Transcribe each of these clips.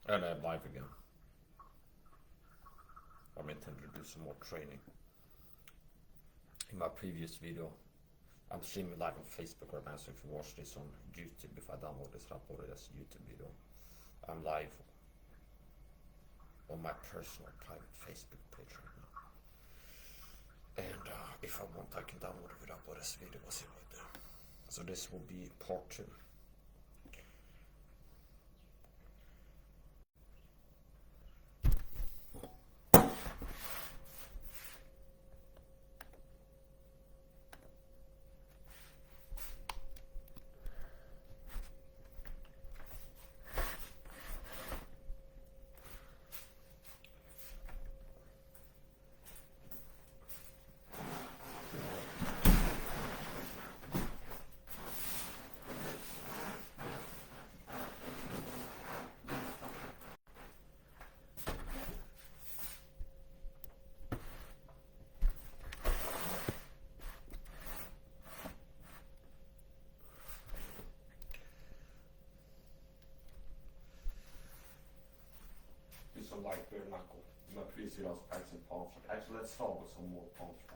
And I'm live again. I'm intending to do some more training. In my previous video, I'm streaming live on Facebook right now, so if you watch this on YouTube, if I download this and upload it as a YouTube video, I'm live on my personal private Facebook page right now. And if I want, I can download it without upload this video, we'll see what I do. So this will be part 2. Some light bare knuckle. In my previous video I was practicing palm strikes. Actually, let's start with some more palm strikes.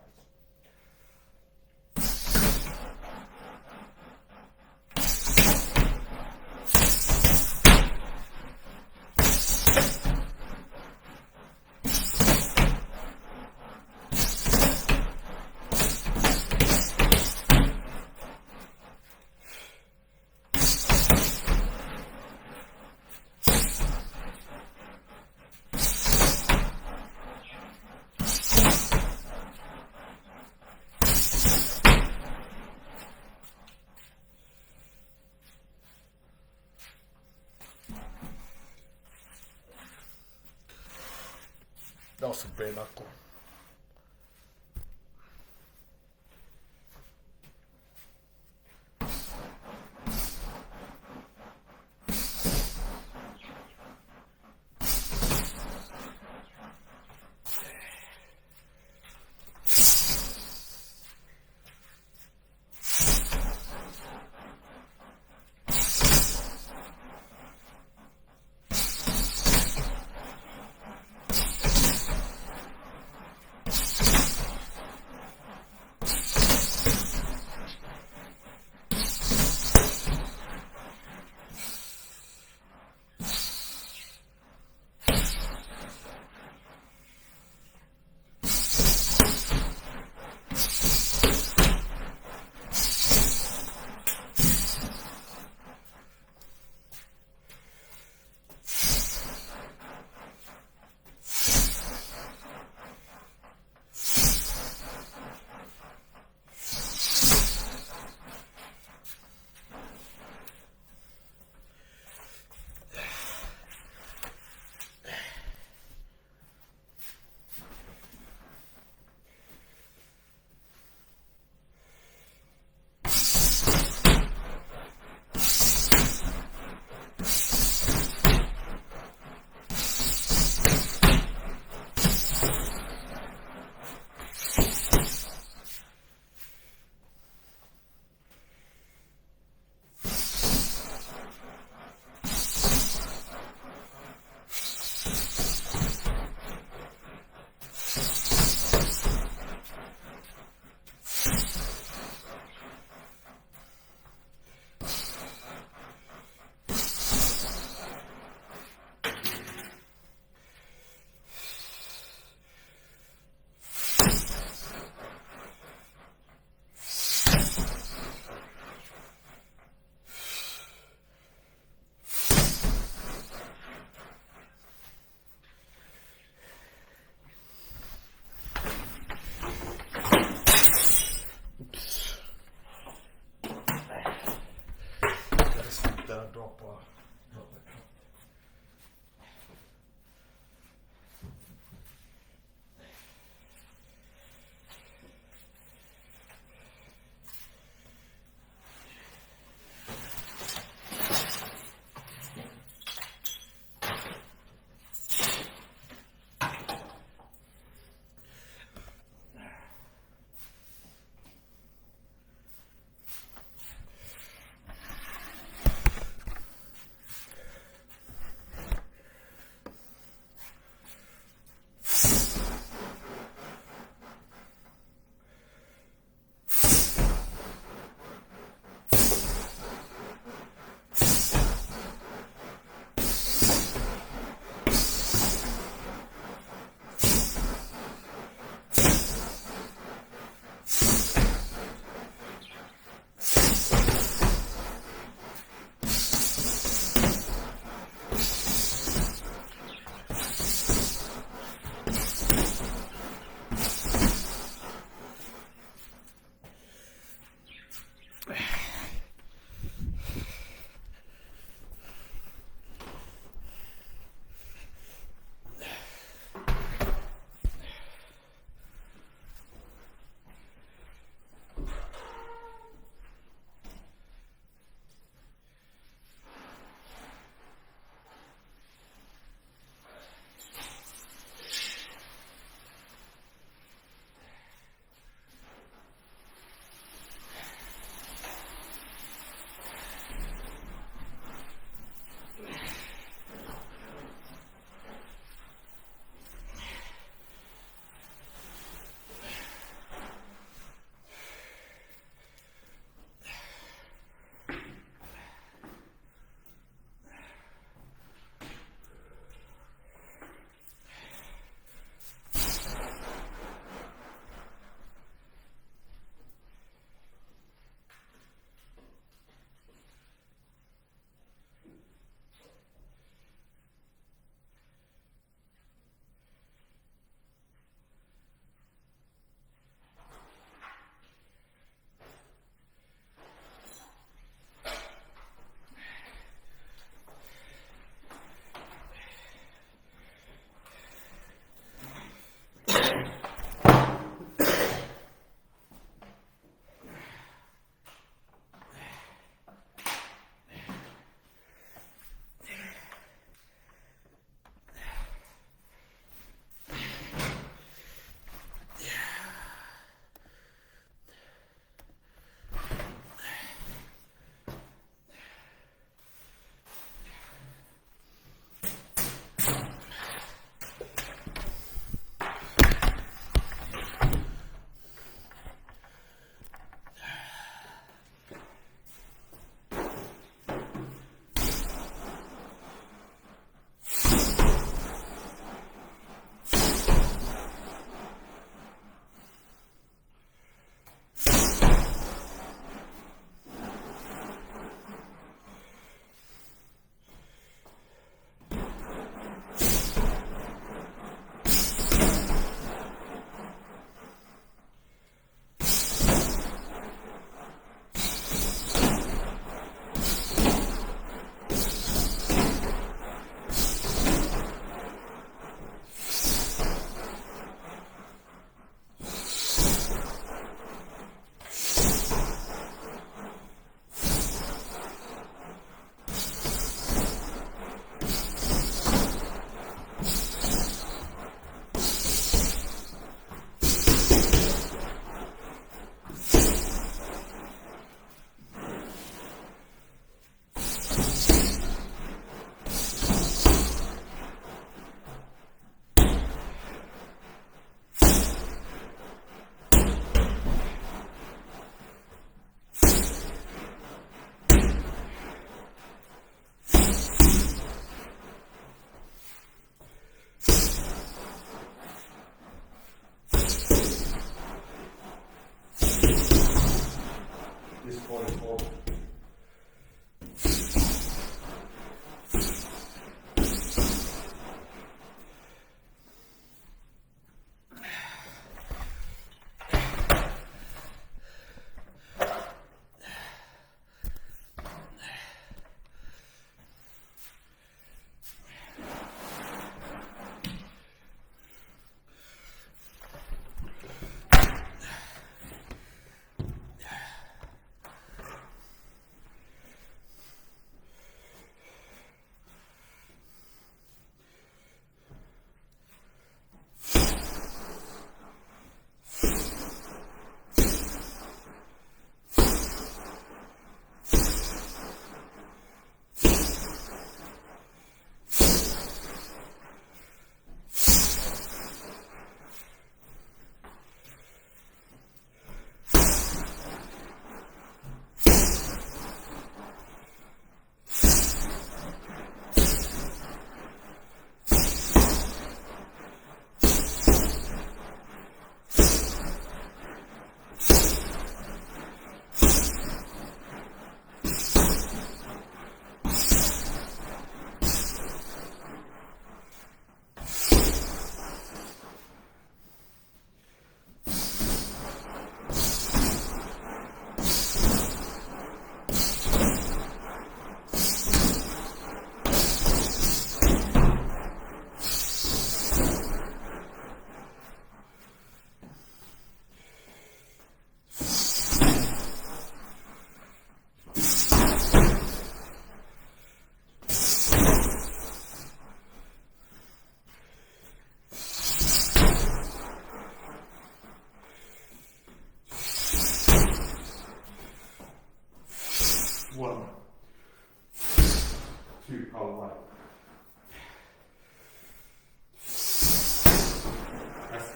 That was a bare knuckle.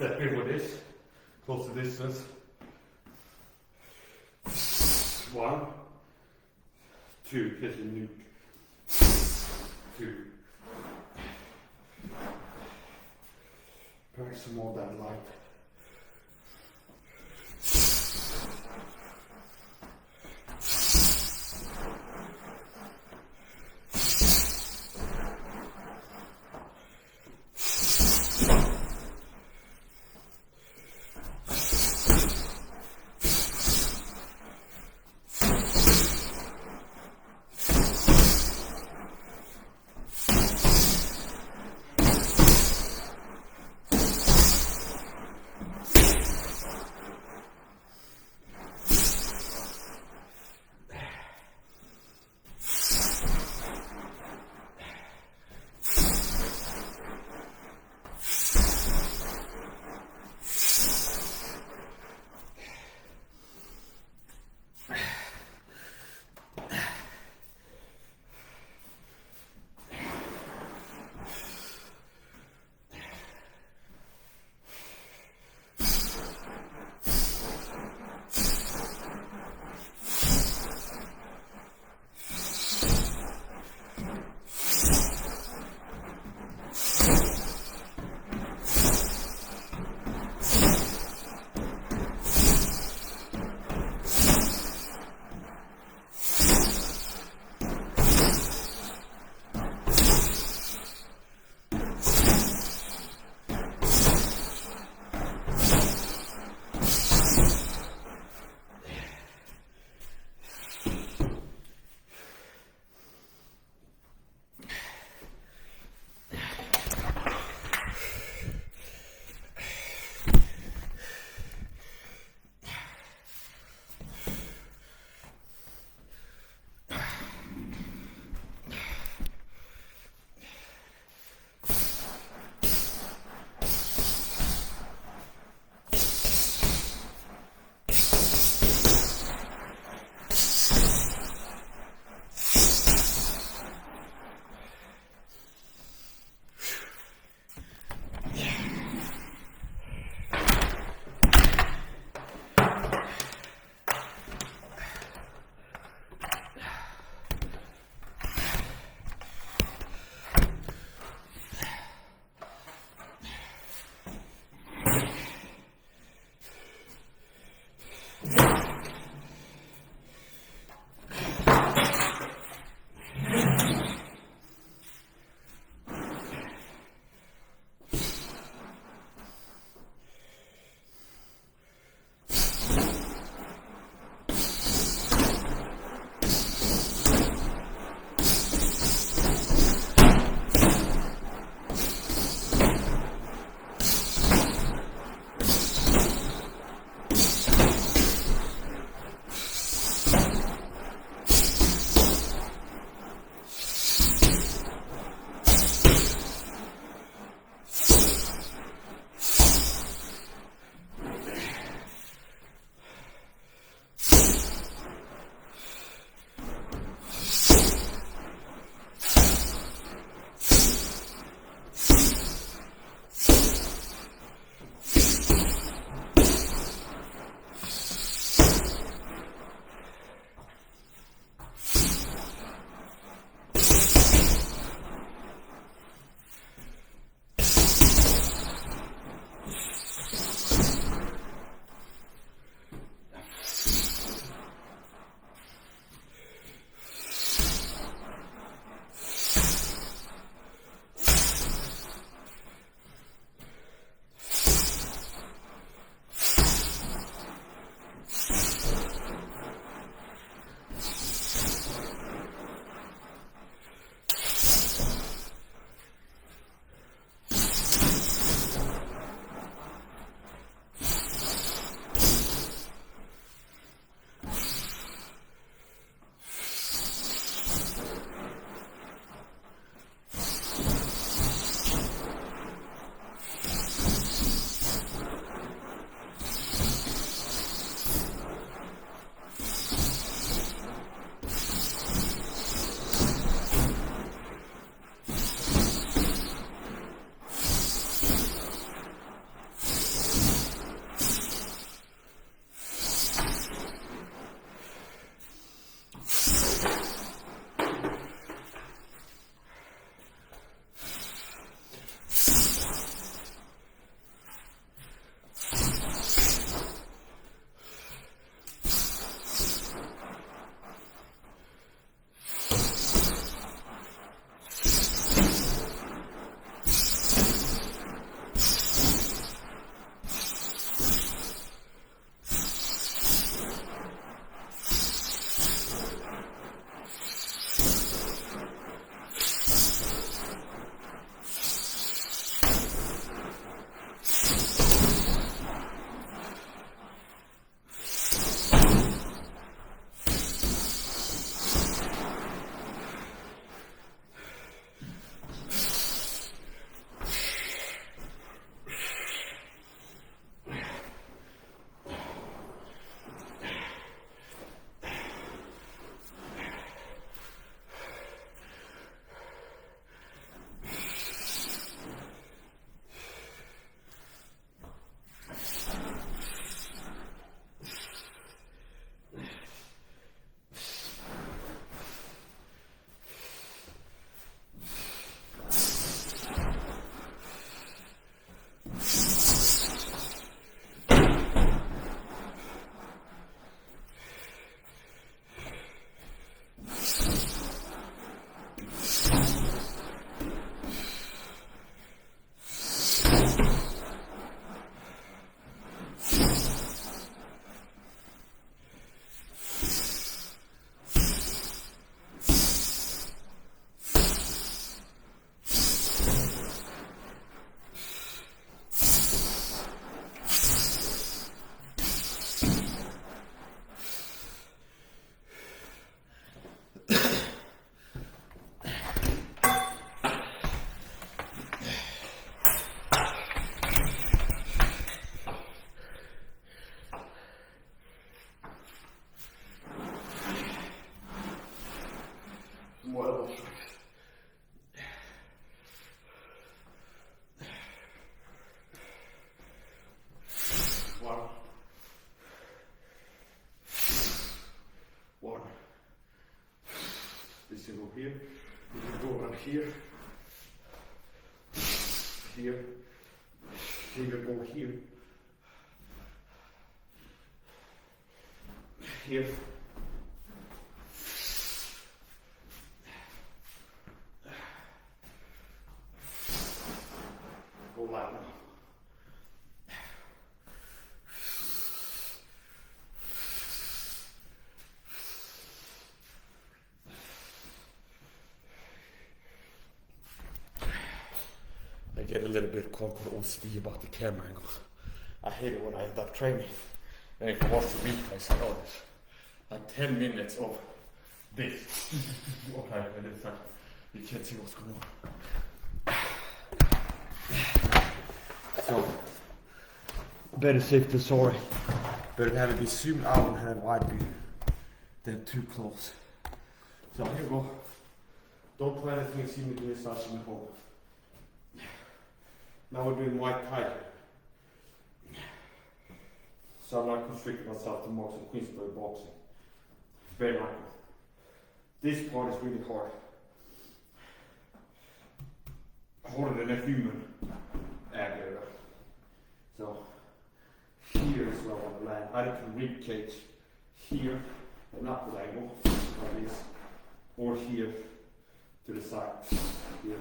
step in with this, close the distance. 1, 2, catch your nuke. 2. Bring some more of that light. here. You can go around here. Here. You can go here. Here. Go like now. I get a little bit OCD about the camera angle. I hate it when I end up training. And if you watch the replays, I know this. Like 10 minutes of this. Okay, and it's like, you can't see what's going on. So, better safe than sorry. Better have it be zoomed out and have wide view than too close. So here we go. Don't try anything, see me do this, I'll see me home. Now we're doing Muaythai. So I'm not constricting myself to marks of Queensbury boxing. Bareknuckle. This part is really hard. Harder than a human area. So here is where I want to land. Either to rib cage here, an upward angle like this, or here to the side. Here.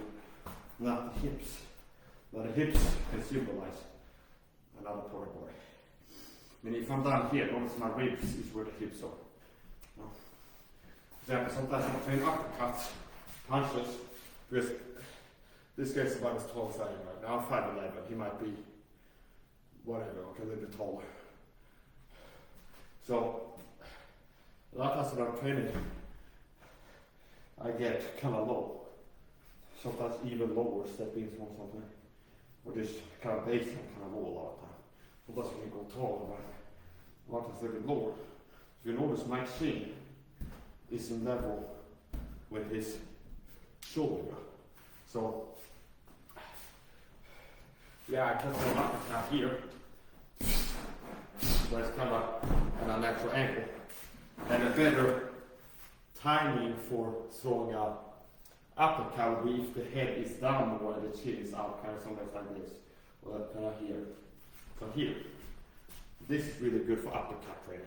Not the hips. Now the hips can symbolize another part of the body. I mean, if I'm down here, notice my ribs is where the hips are. No. For example, sometimes I train uppercuts, punches, because this guy's about as tall as I am right now. I'm 5'11", he might be whatever, okay, a little bit taller. So, a lot of times when I'm training, I get kind of low. Sometimes even lower, stepping from something. Or just kind of base and kind of low a lot of time. Sometimes when you go tall, but a lot of times a little lower. If you notice, my chin is in level with his shoulder. So, yeah, I can throw up half here. So it's kind of at a natural angle. And a better timing for throwing up uppercut would be if the head is down more and the chin is out, kind of something like this. Or kind of here. So here. This is really good for uppercut training.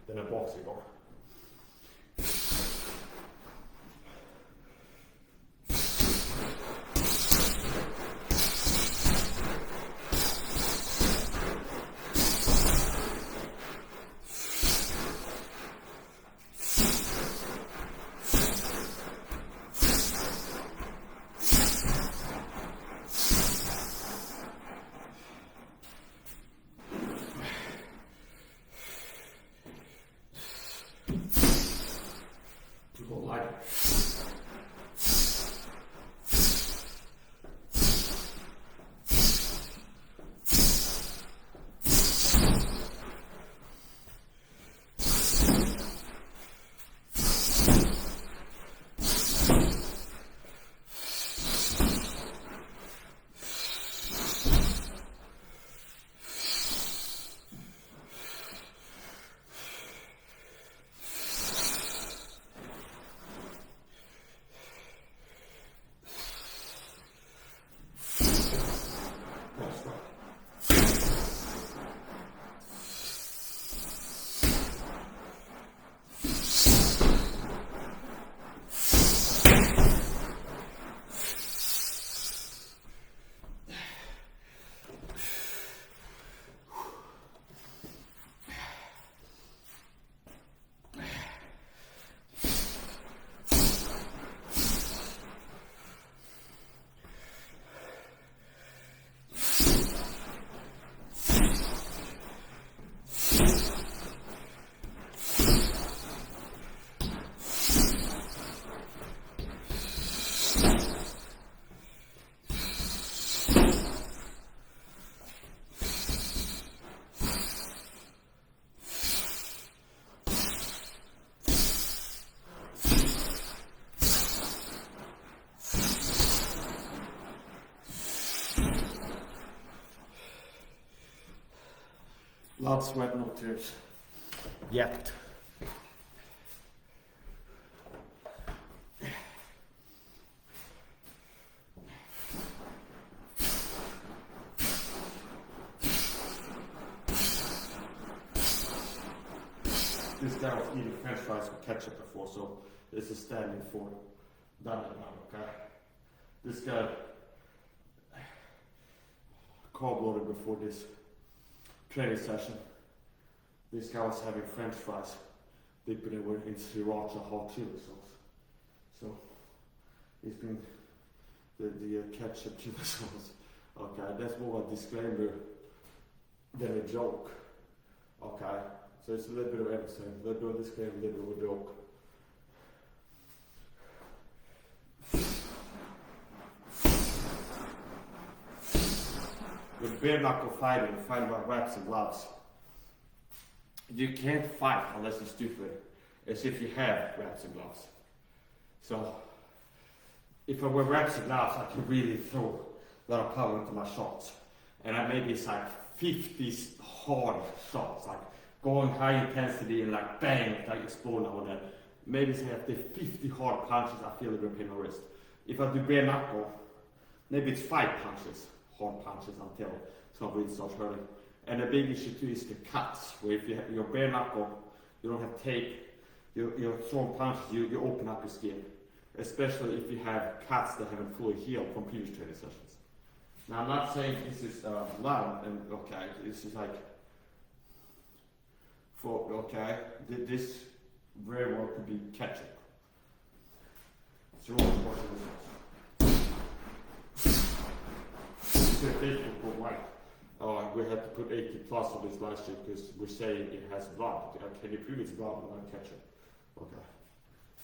Than a boxing bar. Blood, sweat, no tears. Yet. This guy was eating french fries with ketchup before, so this is standing for that now, okay? This guy carb loaded before this training session. This guy was having french fries, dipping it in sriracha hot chili sauce. So it's been the ketchup chili sauce. Okay, that's more of a disclaimer than a joke. Okay, so it's a little bit of everything. A little bit of disclaimer, a little bit of a joke. With bare knuckle fighting by wraps and gloves, you can't fight unless you're stupid, as if you have wraps and gloves. So, if I wear wraps and gloves, I can really throw a lot of power into my shots. And maybe it's like 50 hard shots, like going high intensity and like bang, like explode now and then. Maybe it's like the 50 hard punches, I feel a grip in my wrist. If I do bare knuckle, maybe it's 5 punches. Hard punches until somebody starts hurting. And the big issue too is the cuts, where if you have your bare knuckle, you don't have tape, you're throwing punches, you open up your skin. Especially if you have cuts that haven't fully healed from previous training sessions. Now I'm not saying this is loud and okay, this is like, this very well could be ketchup. It's your own portion of this. Facebook go white. We had to put 80 plus on this last year because we're saying it has blood. Can you prove it's blood without ketchup? Okay.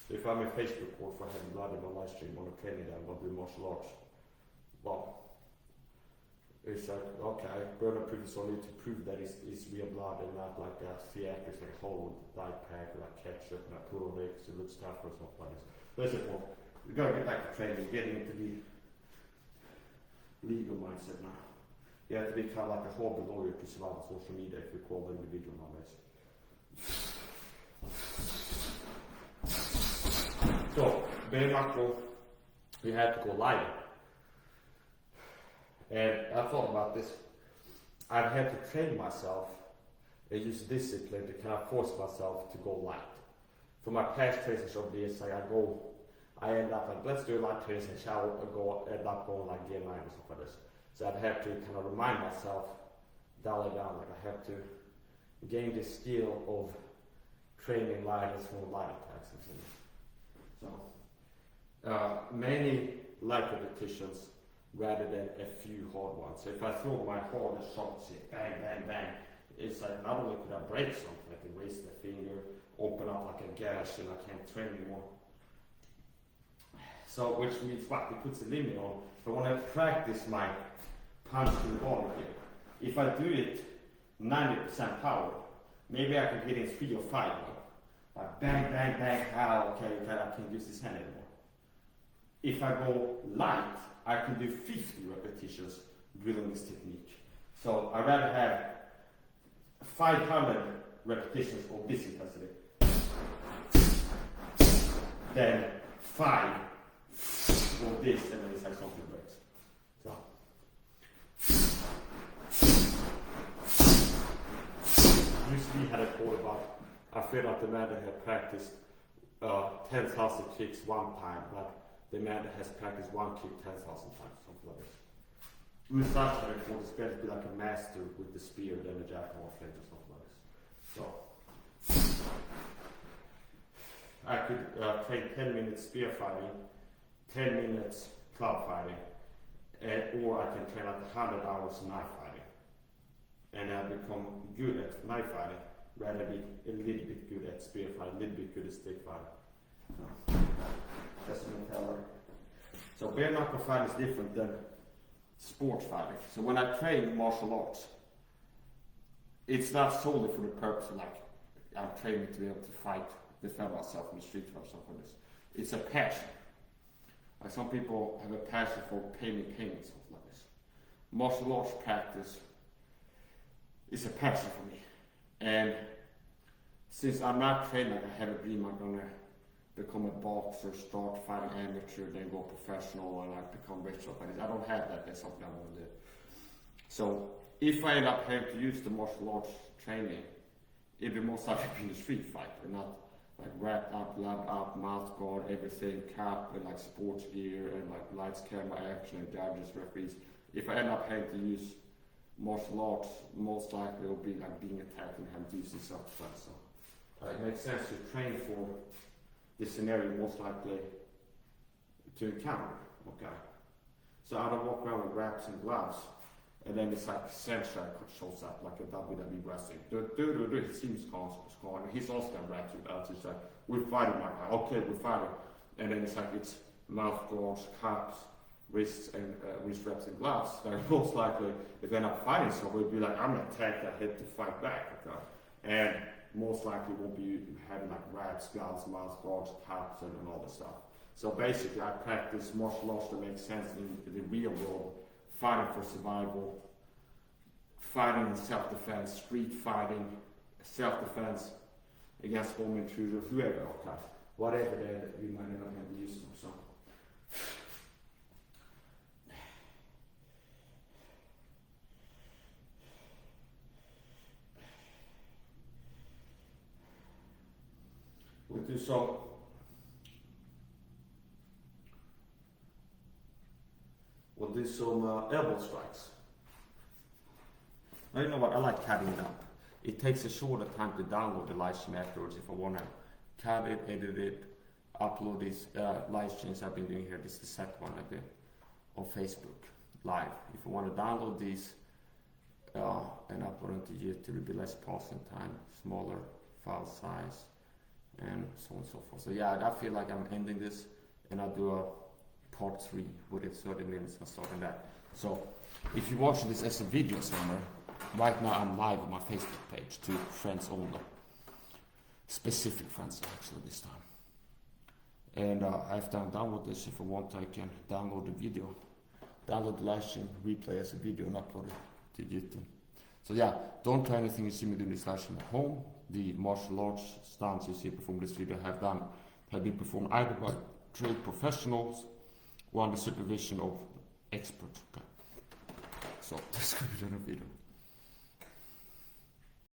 If I'm a Facebook court for having blood in my live stream on a training then I'll do martial arts. Well, it's like, okay, burner proof is only to prove that it's real blood and not like a theatrics like whole dye pack like ketchup and I put on it because it looks tougher or something like this. That's it. We gotta get back to training, getting into the legal mindset now. You have to be kind of like a hobby lawyer to survive on social media if you call the individual nowadays. So, bare knuckle, we had to go live. And I thought about this. I've had to train myself and use discipline to kind of force myself to go light. For my past trainings over the years, like I end up like, let's do a light training and shall end up going like game 9 or something like this. So I'd have to kind of remind myself, dial it down, like I have to gain the skill of training light and small light attacks and things. So, many light repetitions rather than a few hard ones. So if I throw my hardest shots here, bang, bang, bang, it's like not only could I break something, I can raise the finger, open up like a gash and I can't train anymore. So, which means what? It puts a limit on. But when I practice my punch to the body here, if I do it 90% power, maybe I can get in 3 or 5 more. Like bang, bang, bang, okay, I can't use this hand anymore. If I go light, I can do 50 repetitions drilling this technique. So I'd rather have 500 repetitions of this intensity than 5 of this, and then it's like something breaks. So. Usually had a quote about, I feel like the man that had practiced 10,000 kicks one time, but the man that has practiced one kick 10,000 times, something like this. Muaythai had a quote, it's better to be like a master with the spear than a jack of all trades or something like this. So, I could train 10 minutes spear fighting, 10 minutes club fighting, or I can train like 100 hours knife fighting. And I become good at knife fighting, rather be a little bit good at spear fighting, a little bit good at stick fighting. So, that's the mentality. So bare knuckle fighting is different than sport fighting. So when I train martial arts, it's not solely for the purpose of like, I'm training to be able to fight, defend myself in the street or something like this. It's a passion. Like some people have a passion for pain and something like this. Martial arts practice it's a passion for me. And since I'm not trained, like I have a dream, I'm gonna become a boxer, start fighting amateur, then go professional, and like become rich off it. I don't have that. That's something I want to do. So if I end up having to use the martial arts training, it'd be most likely being a street fighter, not like wrapped up, lab up, mouth guard, everything, cap, and like sports gear, and like lights, camera, action, and judges, referees. If I end up having to use martial arts, most likely it'll be like being attacked and having to use self-defense. So it makes sense to train for this scenario, most likely to encounter. Okay, so I don't walk around with wraps and gloves, and then it's like Central shows up like a WWE wrestling. He seems scorn. He's also got wraps and gloves. It's like we're fighting, like okay, we're fighting, and then it's like it's mouth guards, cups, wrists and wrist wraps and gloves. Like most likely, if they're not fighting, so we'll be like, I'm gonna attack. I have to fight back. Okay, and most likely won't be having like wraps, gloves, mouth guards, cups, and all this stuff. So basically, I practice martial arts that makes sense in the real world, fighting for survival, fighting in self-defense, street fighting, self-defense against home intruder, whoever, okay, whatever that you might end up having to use them. So. We'll do some elbow strikes. Now you know what, I like cutting it up. It takes a shorter time to download the live stream afterwards if I want to cut it, edit it, upload these live streams I've been doing here. This is the second one I did on Facebook Live. If I want to download these and upload them to YouTube, it'll be less processing time, smaller file size, and so on and so forth. So yeah, I feel like I'm ending this, and I'll do a part 3 within 30 minutes and starting that. So if you're watching this as a video somewhere, right now I'm live on my Facebook page to friends only. Specific friends actually this time. And after I'm done with this, if I want, I can download the video, download the live stream, replay as a video, and upload it to YouTube. So yeah, don't try anything you see me doing this live stream at home. The martial arts stunts you see performed in this video have been performed either by trained professionals or under supervision of experts. Okay. So this could be done a video.